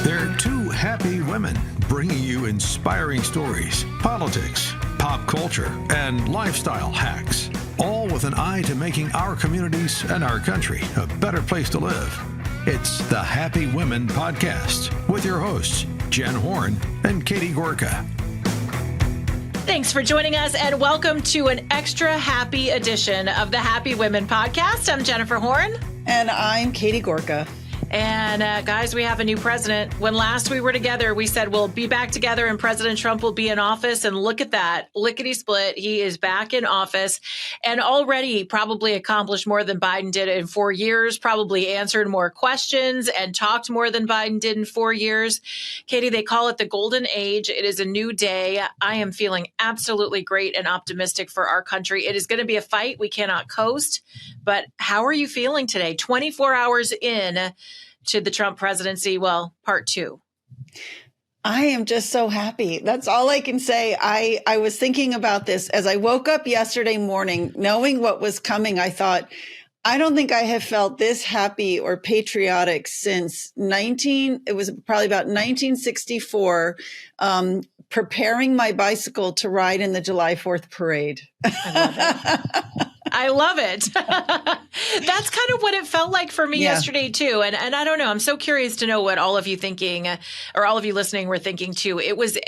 They're two happy women bringing you inspiring stories, politics, pop culture, and lifestyle hacks, all with an eye to making our communities and our country a better place to live. It's the Happy Women Podcast with your hosts, Jen Horn and Katie Gorka. Thanks for joining us and welcome to an extra happy edition of the Happy Women Podcast. I'm Jennifer Horn. And I'm Katie Gorka. And guys, we have a new president. When last we were together, we said we'll be back together and President Trump will be in office. And look at that, lickety split. He is back in office and already probably accomplished more than Biden did in 4 years, probably answered more questions and talked more than Biden did in 4 years. Katie, they call it the golden age. It is a new day. I am feeling absolutely great and optimistic for our country. It is going to be a fight. We cannot coast. But how are you feeling today? 24 hours in to the Trump presidency, well, part two. I am just so happy. That's all I can say. I was thinking about this as I woke up yesterday morning, knowing what was coming. I thought, I don't think I have felt this happy or patriotic since it was probably about 1964, preparing my bicycle to ride in the July 4th parade. I love it. I love it. That's kind of what it felt like for me yesterday, too. And I don't know. I'm so curious to know what all of you thinking or all of you listening were thinking, too. It was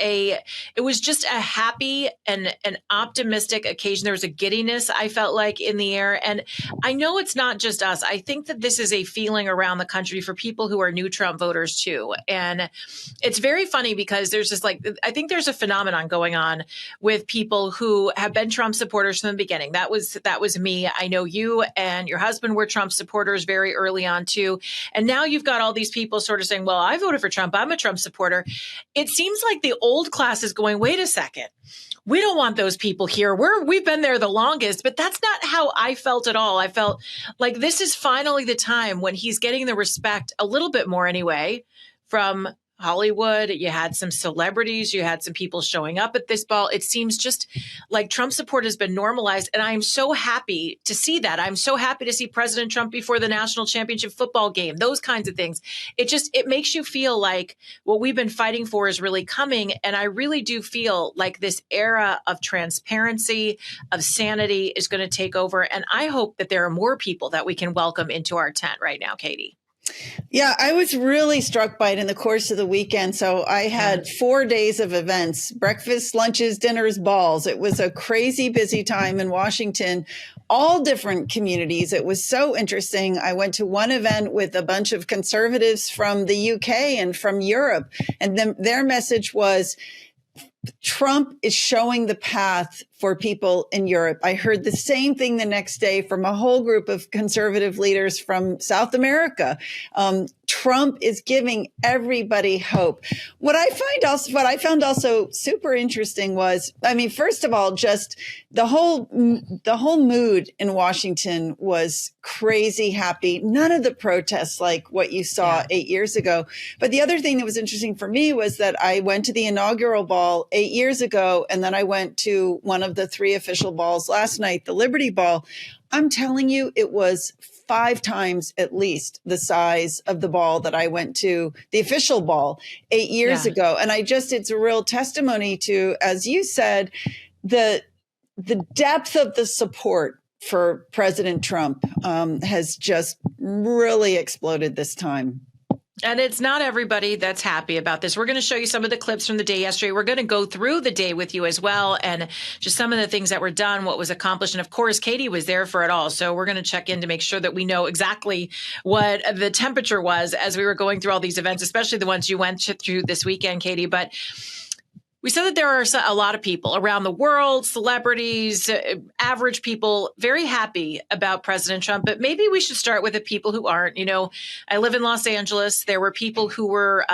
just a happy and an optimistic occasion. There was a giddiness, I felt like, in the air. And I know it's not just us. I think that this is a feeling around the country for people who are new Trump voters, too. And it's very funny because there's just I think there's a phenomenon going on with people who have been Trump supporters from the beginning. That was me. I know you and your husband were Trump supporters very early on too. And now you've got all these people sort of saying, well, I voted for Trump. I'm a Trump supporter. It seems like the old class is going, wait a second. We don't want those people here. We've been there the longest, but that's not how I felt at all. I felt like this is finally the time when he's getting the respect a little bit more anyway from Hollywood. You had some celebrities, you had some people showing up at this ball. It seems just like Trump support has been normalized. And I'm so happy to see that. I'm so happy to see President Trump before the national championship football game, those kinds of things. It makes you feel like what we've been fighting for is really coming. And I really do feel like this era of transparency, of sanity is going to take over. And I hope that there are more people that we can welcome into our tent right now, Katie. Yeah, I was really struck by it in the course of the weekend. So I had 4 days of events, breakfast, lunches, dinners, balls. It was a crazy busy time in Washington, all different communities. It was so interesting. I went to one event with a bunch of conservatives from the UK and from Europe, and their message was, Trump is showing the path for people in Europe. I heard the same thing the next day from a whole group of conservative leaders from South America. Trump is giving everybody hope. What I found also super interesting was, first of all, just the whole mood in Washington was crazy happy. None of the protests like what you saw 8 years ago. But the other thing that was interesting for me was that I went to the inaugural ball 8 years ago, and then I went to one of the 3 official balls last night, the Liberty Ball. I'm telling you, it was 5 times at least the size of the ball that I went to, the official ball 8 years ago. And it's a real testimony to, as you said, the depth of the support for President Trump has just really exploded this time. And it's not everybody that's happy about this. We're going to show you some of the clips from the day yesterday. We're going to go through the day with you as well, and just some of the things that were done, what was accomplished. And of course, Katie was there for it all. So we're going to check in to make sure that we know exactly what the temperature was as we were going through all these events, especially the ones you went through this weekend, Katie. But we said that there are a lot of people around the world, celebrities, average people, very happy about President Trump. But maybe we should start with the people who aren't. You know, I live in Los Angeles. There were people who were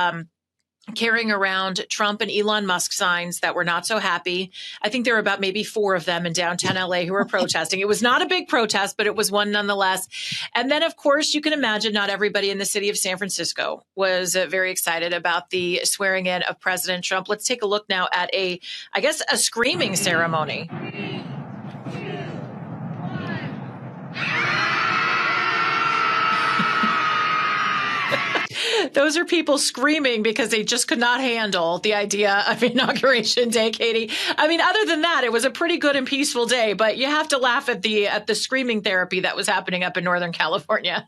carrying around Trump and Elon Musk signs that were not so happy. I think there were about maybe 4 of them in downtown LA who were protesting. It was not a big protest, but it was one nonetheless. And then, of course, you can imagine not everybody in the city of San Francisco was very excited about the swearing in of President Trump. Let's take a look now at a screaming ceremony. 3, 2, 1. Those are people screaming because they just could not handle the idea of Inauguration Day, Katie. I mean, other than that, it was a pretty good and peaceful day, but you have to laugh at the screaming therapy that was happening up in Northern California.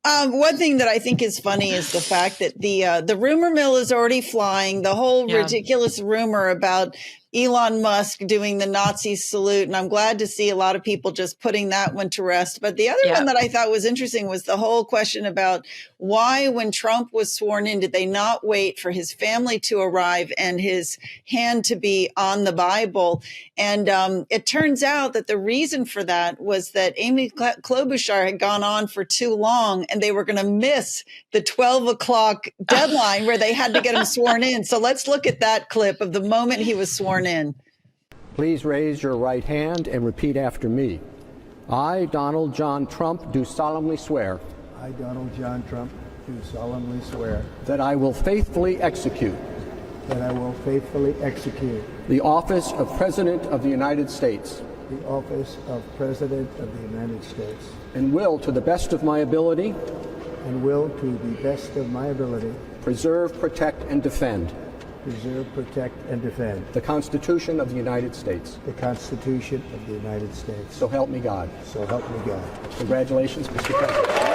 One thing that I think is funny is the fact that the rumor mill is already flying. The whole ridiculous rumor about Elon Musk doing the Nazi salute. And I'm glad to see a lot of people just putting that one to rest. But the other one that I thought was interesting was the whole question about why, when Trump was sworn in, did they not wait for his family to arrive and his hand to be on the Bible? And it turns out that the reason for that was that Amy Klobuchar had gone on for too long and they were going to miss the 12 o'clock deadline where they had to get him sworn in. So let's look at that clip of the moment he was sworn in. Please raise your right hand and repeat after me. I, Donald John Trump, do solemnly swear. I, Donald John Trump, do solemnly swear. That I will faithfully execute. That I will faithfully execute. The office of President of the United States. The office of President of the United States. And will, to the best of my ability. And will, to the best of my ability. Preserve, protect, and defend. Preserve, protect, and defend. The Constitution of the United States. The Constitution of the United States. So help me God. So help me God. Congratulations, Mr. President.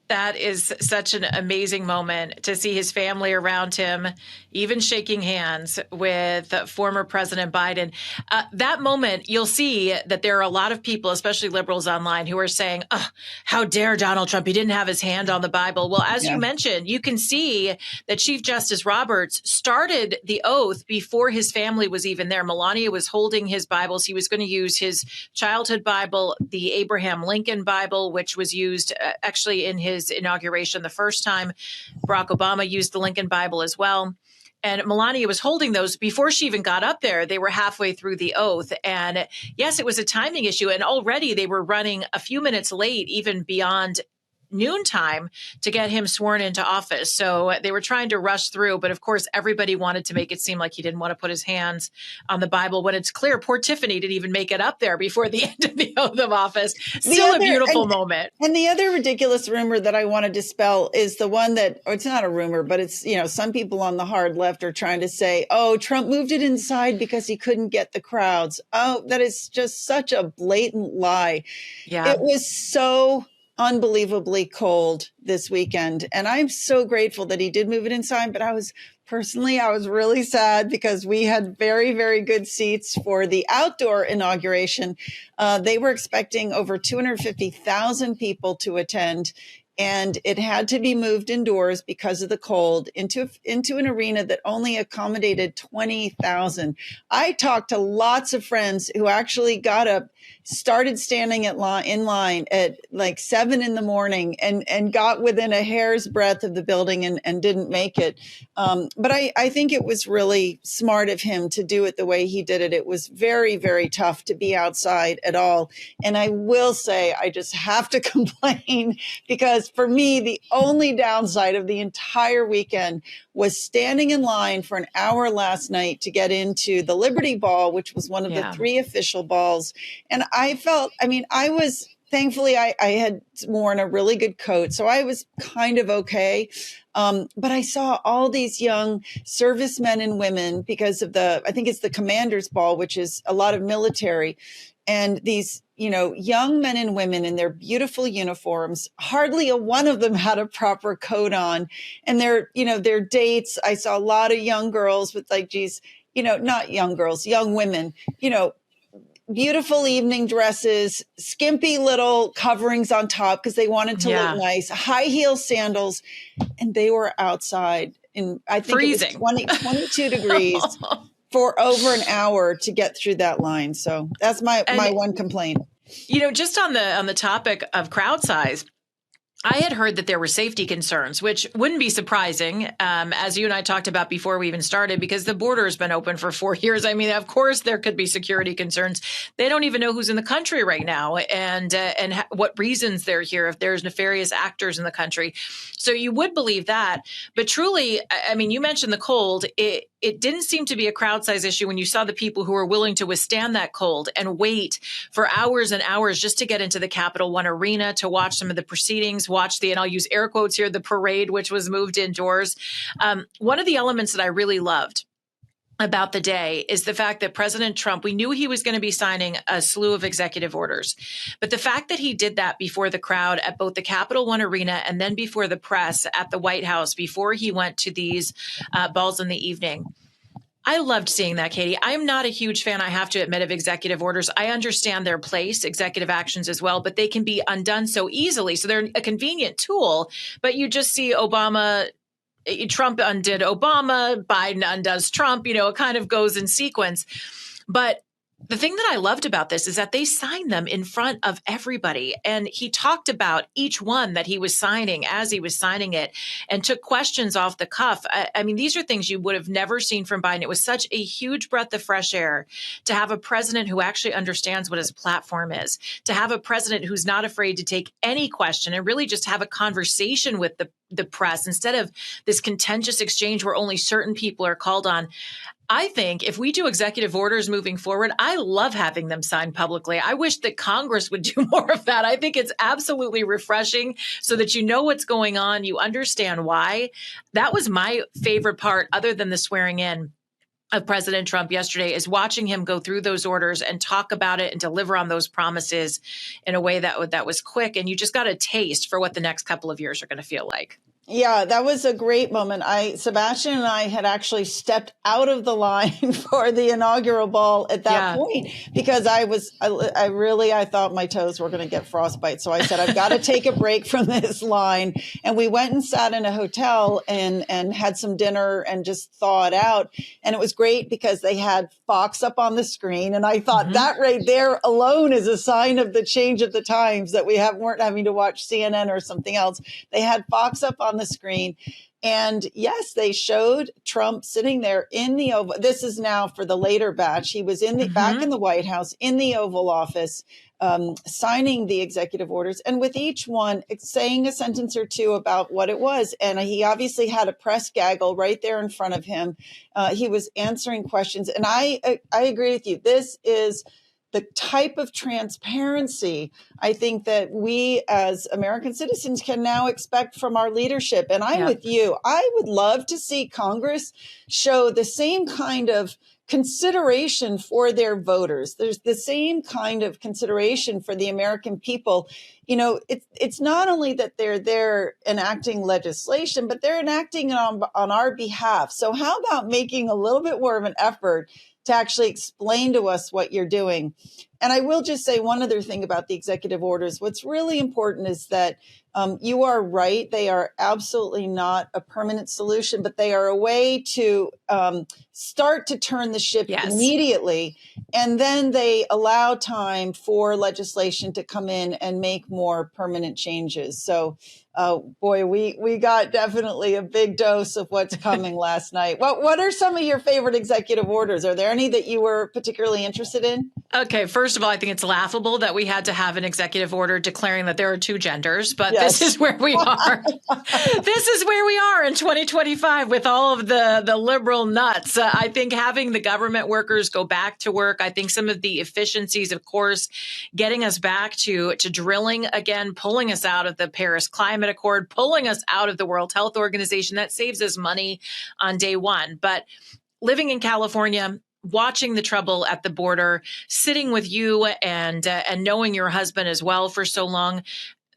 That is such an amazing moment to see his family around him, even shaking hands with former President Biden. That moment, you'll see that there are a lot of people, especially liberals online, who are saying, oh, how dare Donald Trump? He didn't have his hand on the Bible. Well, as you mentioned, you can see that Chief Justice Roberts started the oath before his family was even there. Melania was holding his Bibles. He was going to use his childhood Bible, the Abraham Lincoln Bible, which was used actually in his inauguration the first time. Barack Obama used the Lincoln Bible as well. And Melania was holding those before she even got up there. They were halfway through the oath. And yes, it was a timing issue. And already they were running a few minutes late, even beyond noontime, to get him sworn into office. So they were trying to rush through. But of course, everybody wanted to make it seem like he didn't want to put his hands on the Bible, when it's clear poor Tiffany didn't even make it up there before the end of the oath of office. Still a beautiful moment. And the other ridiculous rumor that I want to dispel is the one that, or it's not a rumor, but it's, some people on the hard left are trying to say, oh, Trump moved it inside because he couldn't get the crowds. Oh, that is just such a blatant lie. Yeah. It was so unbelievably cold this weekend. And I'm so grateful that he did move it inside. But I was really sad because we had very, very good seats for the outdoor inauguration. They were expecting over 250,000 people to attend. And it had to be moved indoors because of the cold into an arena that only accommodated 20,000. I talked to lots of friends who actually got up, started standing in line at like 7 a.m. and got within a hair's breadth of the building and didn't make it. But I think it was really smart of him to do it the way he did it. It was very, very tough to be outside at all. And I will say, I just have to complain because for me, the only downside of the entire weekend was standing in line for an hour last night to get into the Liberty Ball, which was one of the 3 official balls. And thankfully, I had worn a really good coat, so I was kind of okay. But I saw all these young servicemen and women because of I think it's the Commander's Ball, which is a lot of military. And these, young men and women in their beautiful uniforms, hardly a one of them had a proper coat on. And their dates, I saw a lot of young girls with not young girls, young women, beautiful evening dresses, skimpy little coverings on top because they wanted to look nice, high heel sandals, and they were outside in, I think freezing. It was 22 degrees for over an hour to get through that line. So that's my one complaint. Just on the topic of crowd size, I had heard that there were safety concerns, which wouldn't be surprising, as you and I talked about before we even started, because the border has been open for 4 years. I mean, of course, there could be security concerns. They don't even know who's in the country right now and what reasons they're here, if there's nefarious actors in the country. So you would believe that. But truly, I mean, you mentioned the cold. it didn't seem to be a crowd size issue when you saw the people who were willing to withstand that cold and wait for hours and hours just to get into the Capital One Arena to watch some of the proceedings, watch and I'll use air quotes here, the parade, which was moved indoors. One of the elements that I really loved about the day is the fact that President Trump, we knew he was going to be signing a slew of executive orders, but the fact that he did that before the crowd at both the Capital One Arena and then before the press at the White House, before he went to these balls in the evening, I loved seeing that, Katie. I'm not a huge fan, I have to admit, of executive orders. I understand their place, executive actions as well, but they can be undone so easily. So they're a convenient tool, but you just see Trump undid Obama, Biden undoes Trump, it kind of goes in sequence. But the thing that I loved about this is that they signed them in front of everybody. And he talked about each one that he was signing as he was signing it and took questions off the cuff. I mean, these are things you would have never seen from Biden. It was such a huge breath of fresh air to have a president who actually understands what his platform is, to have a president who's not afraid to take any question and really just have a conversation with the press instead of this contentious exchange where only certain people are called on. I think if we do executive orders moving forward, I love having them signed publicly. I wish that Congress would do more of that. I think it's absolutely refreshing so that you know what's going on. You understand why. That was my favorite part, other than the swearing in of President Trump yesterday, is watching him go through those orders and talk about it and deliver on those promises in a way that was quick. And you just got a taste for what the next couple of years are going to feel like. Yeah, that was a great moment. Sebastian and I had actually stepped out of the line for the inaugural ball at that point because I thought my toes were going to get frostbite. So I said, I've got to take a break from this line. And we went and sat in a hotel and had some dinner and just thawed out. And it was great because they had Fox up on the screen. And I thought that right there alone is a sign of the change of the times, that we weren't having to watch CNN or something else. They had Fox up on the screen. And yes, they showed Trump sitting there in the Oval. This is now for the later batch. He was back in the White House in the Oval Office, signing the executive orders, and with each one saying a sentence or two about what it was. And he obviously had a press gaggle right there in front of him. He was answering questions. And I agree with you. This is the type of transparency I think that we as American citizens can now expect from our leadership. And I'm with you. I would love to see Congress show the same kind of consideration for their voters. There's the same kind of consideration for the American people. It's not only that they're there enacting legislation, but they're enacting on our behalf. So how about making a little bit more of an effort to actually explain to us what you're doing? And I will just say one other thing about the executive orders. What's really important is that you are right. They are absolutely not a permanent solution, but they are a way to start to turn the ship immediately. And then they allow time for legislation to come in and make more permanent changes. So, boy, we got definitely a big dose of what's coming last night. What are some of your favorite executive orders? Are there any that you were particularly interested in? Okay, first of all, I think it's laughable that we had to have an executive order declaring that there are two genders, but this is where we are. This is where we are in 2025 with all of the liberal nuts. I think having the government workers go back to work, I think some of the efficiencies, of course, getting us back to drilling again, pulling us out of the Paris Climate Accord, pulling us out of the World Health Organization, that saves us money on day one. But living in California, watching the trouble at the border, sitting with you and knowing your husband as well for so long,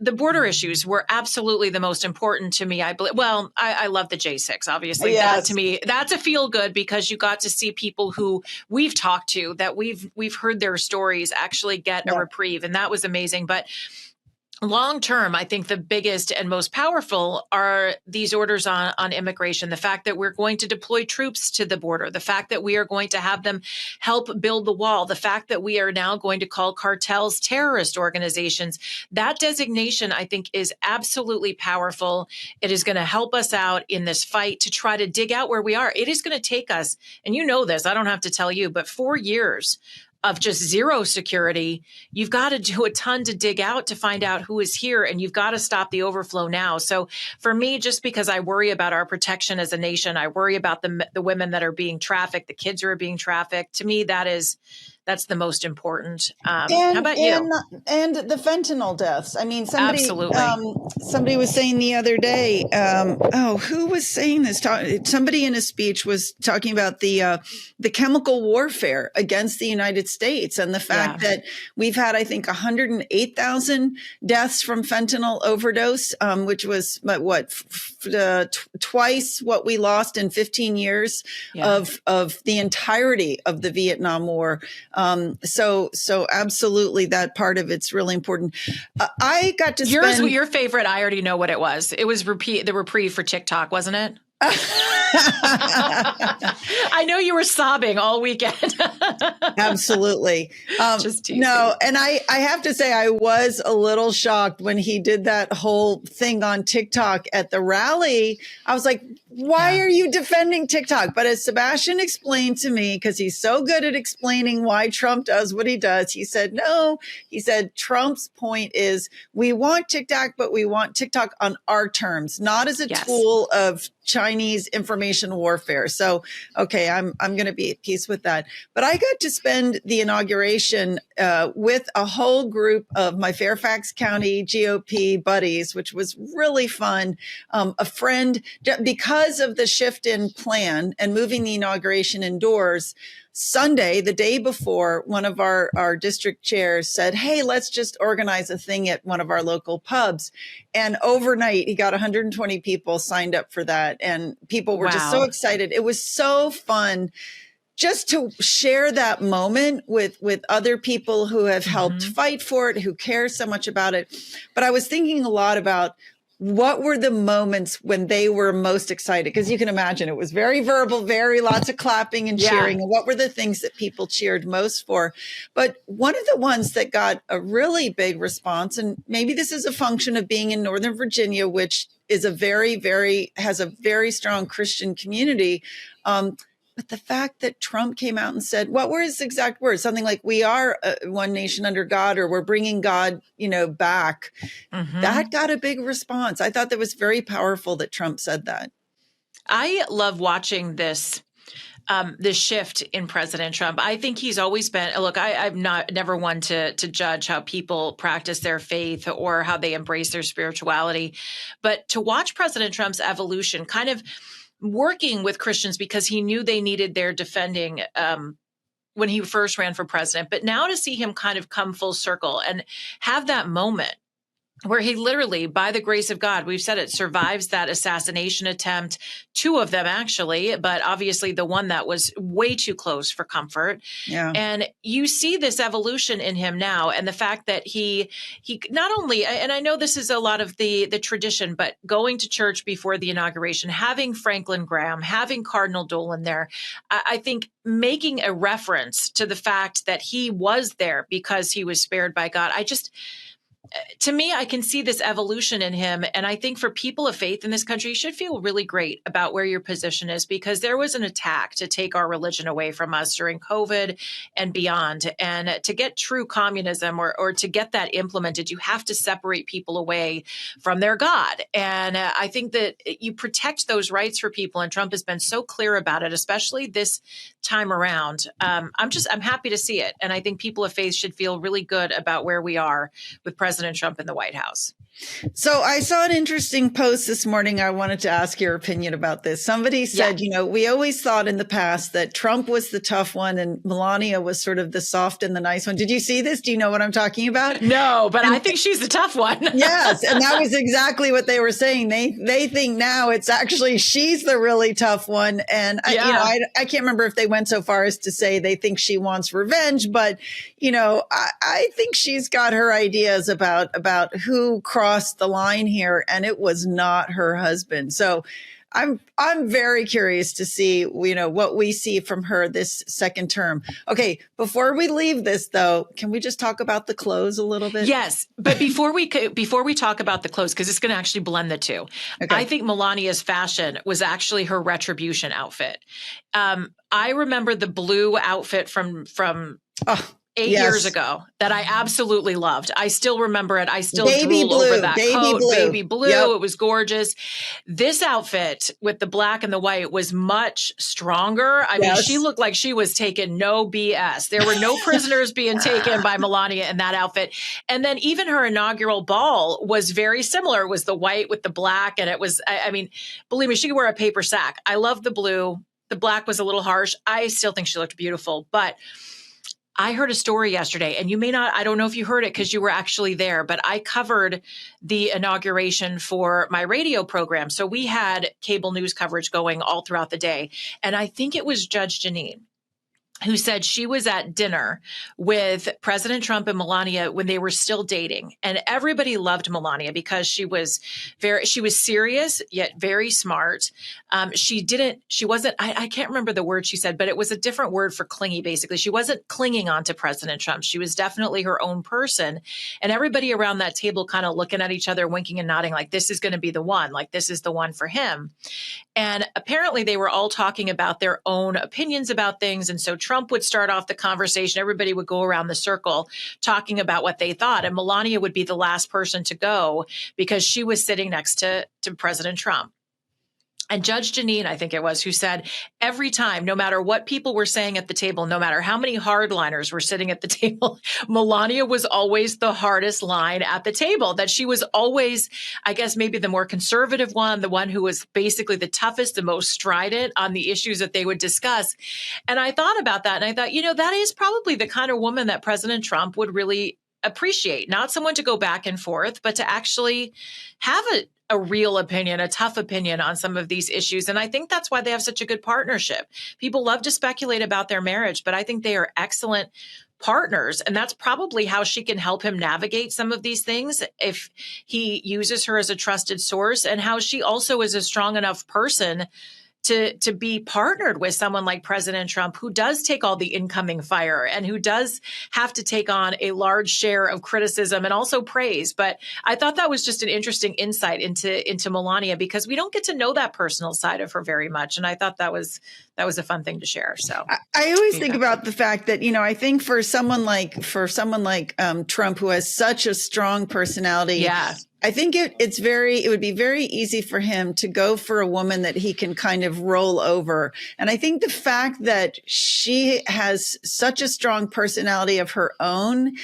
the border issues were absolutely the most important to me. I believe. Well, I love the J6. Obviously, that to me, that's a feel good because you got to see people who we've talked to, that we've heard their stories actually get a reprieve, and that was amazing. But long term, I think the biggest and most powerful are these orders on immigration. The fact that we're going to deploy troops to the border, the fact that we are going to have them help build the wall, the fact that we are now going to call cartels terrorist organizations. That designation, I think, is absolutely powerful. It is going to help us out in this fight to try to dig out where we are. It is going to take us, and you know this, I don't have to tell you, but 4 years of just zero security, you've got to do a ton to dig out to find out who is here, and you've got to stop the overflow now. So for me, just because I worry about our protection as a nation, I worry about the women that are being trafficked, the kids who are being trafficked. To me, that's the most important. How about you? And the fentanyl deaths. I mean, Absolutely. somebody was saying the other day. Who was saying this? Somebody in a speech was talking about the chemical warfare against the United States and the fact that we've had, I think, 108,000 deaths from fentanyl overdose, which was twice what we lost in 15 years of the entirety of the Vietnam War. So absolutely, that part of it's really important. I got to spend your favorite. I already know what it was. It was the reprieve for TikTok, wasn't it? I know you were sobbing all weekend. Absolutely. Just teasing. No, and I have to say I was a little shocked when he did that whole thing on TikTok at the rally. I was like, why are you defending TikTok? But as Sebastian explained to me, because he's so good at explaining why Trump does what he does, he said, no, he said, Trump's point is we want TikTok, but we want TikTok on our terms, not as a tool of Chinese information warfare. So, okay, I'm going to be at peace with that. But I got to spend the inauguration with a whole group of my Fairfax County GOP buddies, which was really fun. A friend, because of the shift in plan and moving the inauguration indoors, Sunday, the day before, one of our district chairs said, hey, let's just organize a thing at one of our local pubs. And overnight, he got 120 people signed up for that. And people were just so excited. It was so fun just to share that moment with other people who have helped fight for it, who care so much about it. But I was thinking a lot about what were the moments when they were most excited? Because you can imagine it was very verbal, very lots of clapping and cheering. And what were the things that people cheered most for? But one of the ones that got a really big response, and maybe this is a function of being in Northern Virginia, which is has a very strong Christian community. But the fact that Trump came out and said, what were his exact words? Something like, we are one nation under God, or we're bringing God, back. That got a big response. I thought that was very powerful that Trump said that. I love watching this shift in President Trump. I think he's always been, look, I'm never one to judge how people practice their faith or how they embrace their spirituality. But to watch President Trump's evolution, kind of working with Christians because he knew they needed their defending when he first ran for president. But now to see him kind of come full circle and have that moment where he literally, by the grace of God, we've said it, survives that assassination attempt, 2 of them actually, but obviously the one that was way too close for comfort. Yeah. And you see this evolution in him now, and the fact that he not only, and I know this is a lot of the tradition, but going to church before the inauguration, having Franklin Graham, having Cardinal Dolan there, I think making a reference to the fact that he was there because he was spared by God. To me, I can see this evolution in him. And I think for people of faith in this country, you should feel really great about where your position is, because there was an attack to take our religion away from us during COVID and beyond. And to get true communism or to get that implemented, you have to separate people away from their God. And I think that you protect those rights for people. And Trump has been so clear about it, especially this time around. I'm happy to see it. And I think people of faith should feel really good about where we are with President Trump in the White House. So I saw an interesting post this morning. I wanted to ask your opinion about this. Somebody said, we always thought in the past that Trump was the tough one and Melania was sort of the soft and the nice one. Did you see this? Do you know what I'm talking about? No, but I think she's the tough one. Yes. And that was exactly what they were saying. They think now it's actually she's the really tough one. And I can't remember if they went so far as to say they think she wants revenge, but I think she's got her ideas about who crossed the line here, and it was not her husband. So I'm very curious to see, what we see from her this second term. Okay, before we leave this though, can we just talk about the clothes a little bit? Yes, but before we talk about the clothes, because it's going to actually blend the two. Okay. I think Melania's fashion was actually her retribution outfit. I remember the blue outfit from Oh, 8 years ago that I absolutely loved. I still remember it. I still Baby drool blue, over that baby coat, blue. baby blue. Yep. It was gorgeous. This outfit with the black and the white was much stronger. I mean, she looked like she was taking no BS. There were no prisoners being taken by Melania in that outfit. And then even her inaugural ball was very similar. It was the white with the black. And it was, I mean, believe me, she could wear a paper sack. I love the blue. The black was a little harsh. I still think she looked beautiful, but I heard a story yesterday, and you may not, I don't know if you heard it because you were actually there, but I covered the inauguration for my radio program. So we had cable news coverage going all throughout the day. And I think it was Judge Janine who said she was at dinner with President Trump and Melania when they were still dating. And everybody loved Melania because she was serious, yet very smart. She wasn't, I can't remember the word she said, but it was a different word for clingy, basically. She wasn't clinging on to President Trump. She was definitely her own person. And everybody around that table kind of looking at each other, winking and nodding, like, this is going to be the one, like, this is the one for him. And apparently they were all talking about their own opinions about things. And so Trump would start off the conversation. Everybody would go around the circle talking about what they thought. And Melania would be the last person to go because she was sitting next to President Trump. And Judge Janine, I think it was, who said every time, no matter what people were saying at the table, no matter how many hardliners were sitting at the table, Melania was always the hardest line at the table, that she was always, I guess, maybe the more conservative one, the one who was basically the toughest, the most strident on the issues that they would discuss. And I thought about that. And I thought, that is probably the kind of woman that President Trump would really appreciate. Not someone to go back and forth, but to actually have a real opinion, a tough opinion on some of these issues. And I think that's why they have such a good partnership. People love to speculate about their marriage, but I think they are excellent partners. And that's probably how she can help him navigate some of these things if he uses her as a trusted source, and how she also is a strong enough person to be partnered with someone like President Trump, who does take all the incoming fire and who does have to take on a large share of criticism and also praise. But I thought that was just an interesting insight into Melania, because we don't get to know that personal side of her very much. And I thought that was a fun thing to share. So I always think about the fact that, I think for someone like Trump, who has such a strong personality, I think it would be very easy for him to go for a woman that he can kind of roll over. And I think the fact that she has such a strong personality of her own,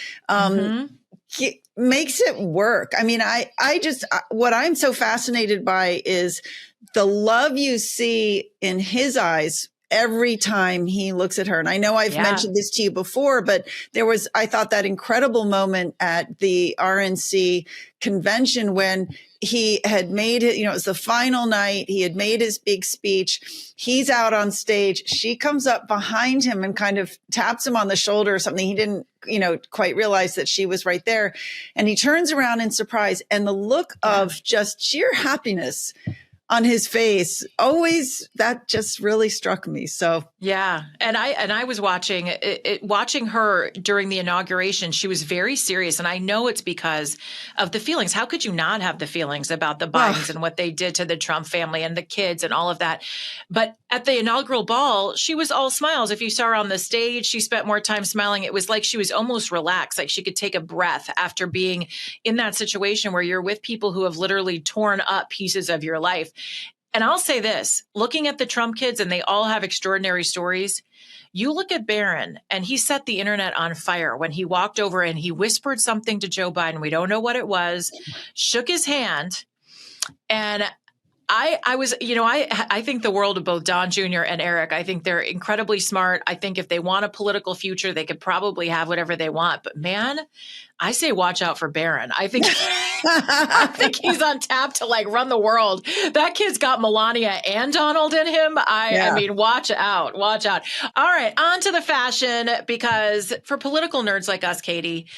makes it work. I mean, what I'm so fascinated by is the love you see in his eyes every time he looks at her. And I know I've mentioned this to you before, but I thought that incredible moment at the RNC convention when he had made it, it was the final night. He had made his big speech. He's out on stage. She comes up behind him and kind of taps him on the shoulder or something. He didn't, quite realize that she was right there. And he turns around in surprise, and the look of just sheer happiness on his face, always, that just really struck me. So yeah, and I was watching her during the inauguration. She was very serious, and I know it's because of the feelings. How could you not have the feelings about the Bidens and what they did to the Trump family and the kids and all of that? But at the inaugural ball, she was all smiles. If you saw her on the stage, she spent more time smiling. It was like she was almost relaxed, like she could take a breath after being in that situation where you're with people who have literally torn up pieces of your life. And I'll say this, looking at the Trump kids, and they all have extraordinary stories. You look at Barron, and he set the internet on fire when he walked over and he whispered something to Joe Biden. We don't know what it was, shook his hand. And I think the world of both Don Jr. and Eric. I think they're incredibly smart. I think if they want a political future, they could probably have whatever they want. But man, I say watch out for Barron. I think he's on tap to run the world. That kid's got Melania and Donald in him. I mean, watch out. All right, on to the fashion, because for political nerds like us, Katie,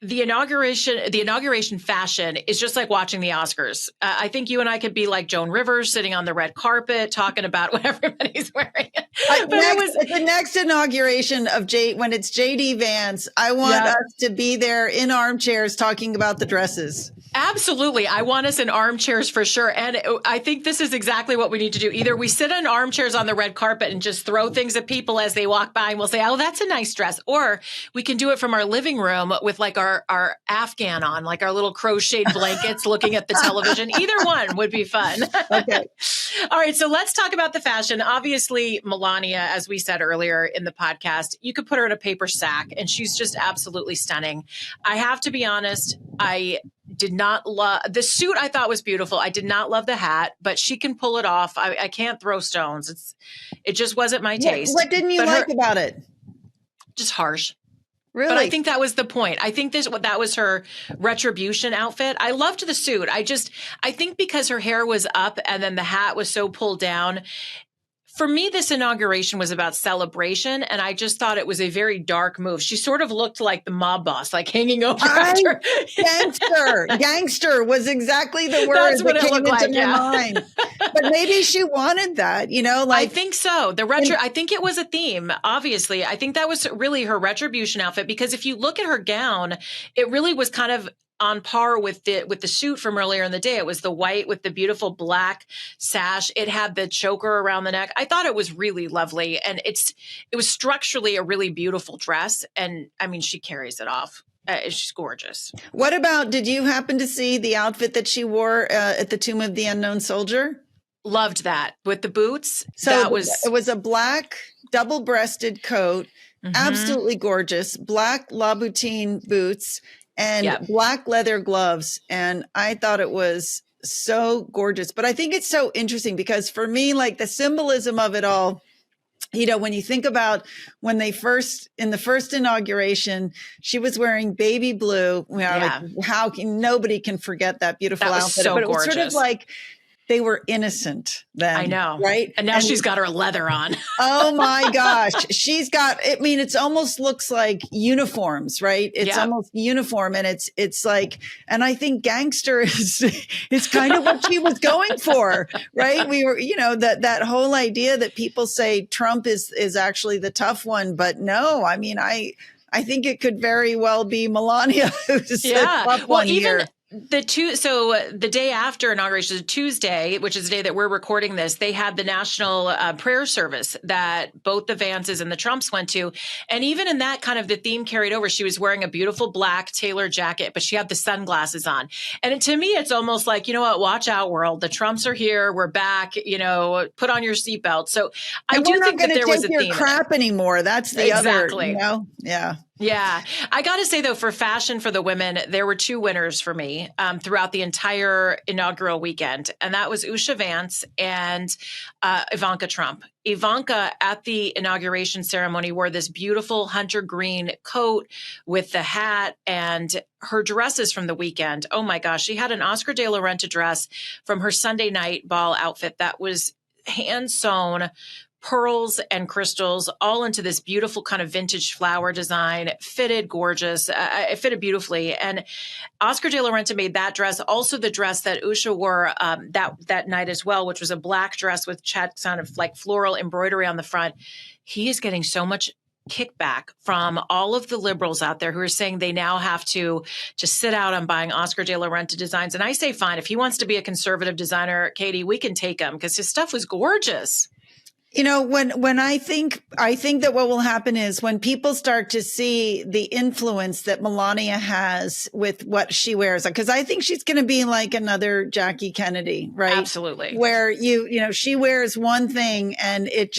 the inauguration fashion is just like watching the Oscars. I think you and I could be like Joan Rivers sitting on the red carpet talking about what everybody's wearing. The next inauguration of when it's JD Vance, I want us to be there in armchairs talking about the dresses. Absolutely. I want us in armchairs for sure. And I think this is exactly what we need to do. Either we sit in armchairs on the red carpet and just throw things at people as they walk by and we'll say, oh, that's a nice dress. Or we can do it from our living room with like our Afghan on, like our little crocheted blankets looking at the television. Either one would be fun. Okay. All right. So let's talk about the fashion. Obviously, Melania, as we said earlier in the podcast, you could put her in a paper sack and she's just absolutely stunning. I have to be honest. I did not love the suit. I thought was beautiful. I did not love the hat, but she can pull it off. I can't throw stones. It just wasn't my taste. What didn't you like about it? Just harsh. Really? But I think that was the point. I think that was her retribution outfit. I loved the suit. I think because her hair was up and then the hat was so pulled down. For me, this inauguration was about celebration, and I just thought it was a very dark move. She sort of looked like the mob boss, like hanging over after. Gangster was exactly the word that came into my mind. But maybe she wanted that, I think so. I think it was a theme, obviously. I think that was really her retribution outfit, because if you look at her gown, it really was kind of on par with the suit from earlier in the day. It was the white with the beautiful black sash. It had the choker around the neck. I thought it was really lovely. And it was structurally a really beautiful dress. And I mean, she carries it off. She's gorgeous. What about, did you happen to see the outfit that she wore at the Tomb of the Unknown Soldier? Loved that with the boots. So it was a black double-breasted coat, absolutely gorgeous, black Louboutin boots, and black leather gloves. And I thought it was so gorgeous. But I think it's so interesting because for me, like the symbolism of it all, when you think about when in the first inauguration, she was wearing baby blue. Like nobody can forget that beautiful outfit. So but it was gorgeous. sort of like they were innocent then. I know. Right. And now she's got her leather on. Oh my gosh. It almost looks like uniforms, right? It's almost uniform. And it's like, and I think gangster is kind of what she was going for, right? We were, that whole idea that people say Trump is actually the tough one, but no, I mean, I think it could very well be Melania who's the tough one here. The day after inauguration, Tuesday, which is the day that we're recording this, they had the national prayer service that both the Vances and the Trumps went to. And even in that, kind of the theme carried over. She was wearing a beautiful black tailored jacket, but she had the sunglasses on. And to me, it's almost like, you know what, watch out, world. The Trumps are here. We're back, put on your seatbelt. So I do think that there was a theme. Crap anymore. That's the exactly. other, Yeah. Yeah. I got to say, though, for fashion for the women, there were two winners for me throughout the entire inaugural weekend. And that was Usha Vance and Ivanka Trump. Ivanka at the inauguration ceremony wore this beautiful hunter green coat with the hat and her dresses from the weekend. Oh, my gosh. She had an Oscar de la Renta dress from her Sunday night ball outfit that was hand sewn, pearls and crystals all into this beautiful kind of vintage flower design, fitted gorgeous. It fitted beautifully. And Oscar de la Renta made that dress, also the dress that Usha wore that night as well, which was a black dress with kind of like floral embroidery on the front. He is getting so much kickback from all of the liberals out there who are saying they now have to just sit out on buying Oscar de la Renta designs. And I say, fine, if he wants to be a conservative designer, Katie, we can take him because his stuff was gorgeous. When I think that what will happen is when people start to see the influence that Melania has with what she wears, because I think she's going to be like another Jackie Kennedy, right? Absolutely. Where she wears one thing and it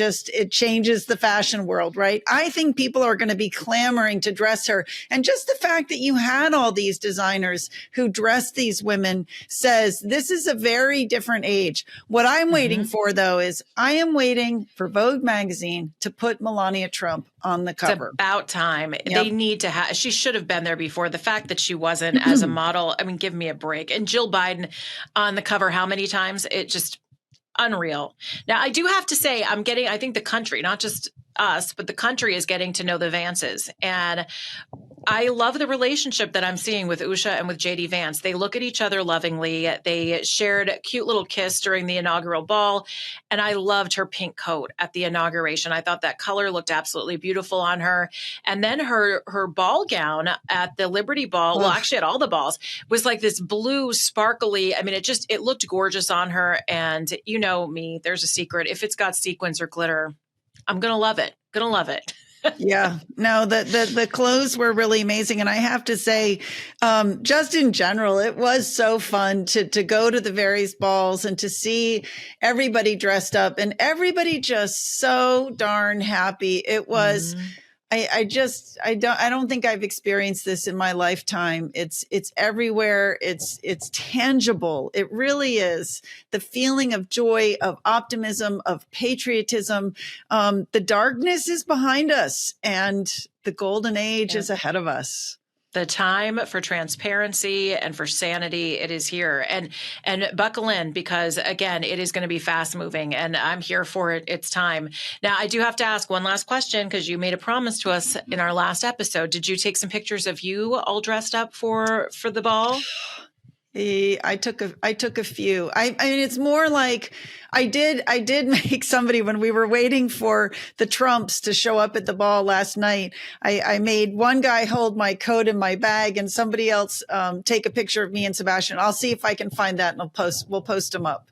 changes the fashion world, right? I think people are going to be clamoring to dress her. And just the fact that you had all these designers who dressed these women says this is a very different age. What I'm waiting for, though, is I am waiting for Vogue magazine to put Melania Trump on the cover. It's about time. Yep. They need to have, she should have been there before. The fact that she wasn't as a model, I mean, give me a break. And Jill Biden on the cover, how many times? It just unreal. Now, I do have to say, I think the country, not just us, but the country is getting to know the Vances. And I love the relationship that I'm seeing with Usha and with JD Vance. They look at each other lovingly. They shared a cute little kiss during the inaugural ball. And I loved her pink coat at the inauguration. I thought that color looked absolutely beautiful on her. And then her ball gown at the Liberty Ball, well, actually at all the balls, was like this blue sparkly. I mean, it looked gorgeous on her. And you know me, there's a secret. If it's got sequins or glitter, I'm going to love it. Going to love it. Yeah, no, the clothes were really amazing. And I have to say, just in general, it was so fun to go to the various balls and to see everybody dressed up and everybody just so darn happy. It was, I don't think I've experienced this in my lifetime. It's everywhere. It's tangible. It really is. The feeling of joy, of optimism, of patriotism. The darkness is behind us and the golden age is ahead of us. The time for transparency and for sanity, it is here. And buckle in, because again, it is going to be fast moving and I'm here for it. It's time. Now, I do have to ask one last question, because you made a promise to us in our last episode. Did you take some pictures of you all dressed up for the ball? I took a few. I mean, it's more like I did make somebody, when we were waiting for the Trumps to show up at the ball last night, I made one guy hold my coat in my bag and somebody else take a picture of me and Sebastian. I'll see if I can find that and we'll post them up.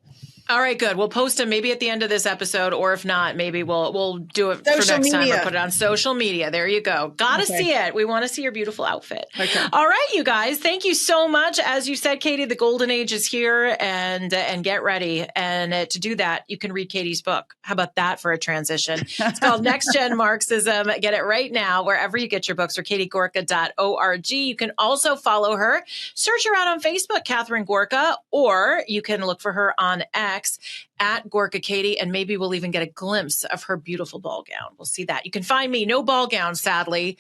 All right, good. We'll post them maybe at the end of this episode, or if not, maybe we'll do it for next time or put it on social media. There you go. Gotta see it. We want to see your beautiful outfit. Okay. All right, you guys. Thank you so much. As you said, Katie, the golden age is here, and get ready. And to do that, you can read Katie's book. How about that for a transition? It's called Next Gen Marxism. Get it right now wherever you get your books, or katiegorka.org. You can also follow her. Search her out on Facebook, Catherine Gorka, or you can look for her on X at Gorka Katie, and maybe we'll even get a glimpse of her beautiful ball gown. We'll see that. You can find me, no ball gown, sadly,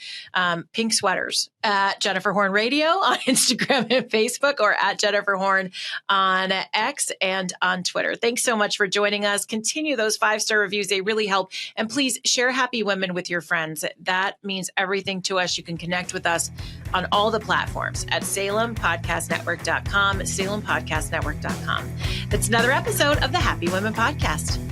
pink sweaters, at Jennifer Horn Radio on Instagram and Facebook, or at Jennifer Horn on X and on Twitter. Thanks so much for joining us. Continue those 5-star reviews. They really help. And please share Happy Women with your friends. That means everything to us. You can connect with us on all the platforms at SalemPodcastNetwork.com, SalemPodcastNetwork.com. That's another episode of the Happy Women Podcast.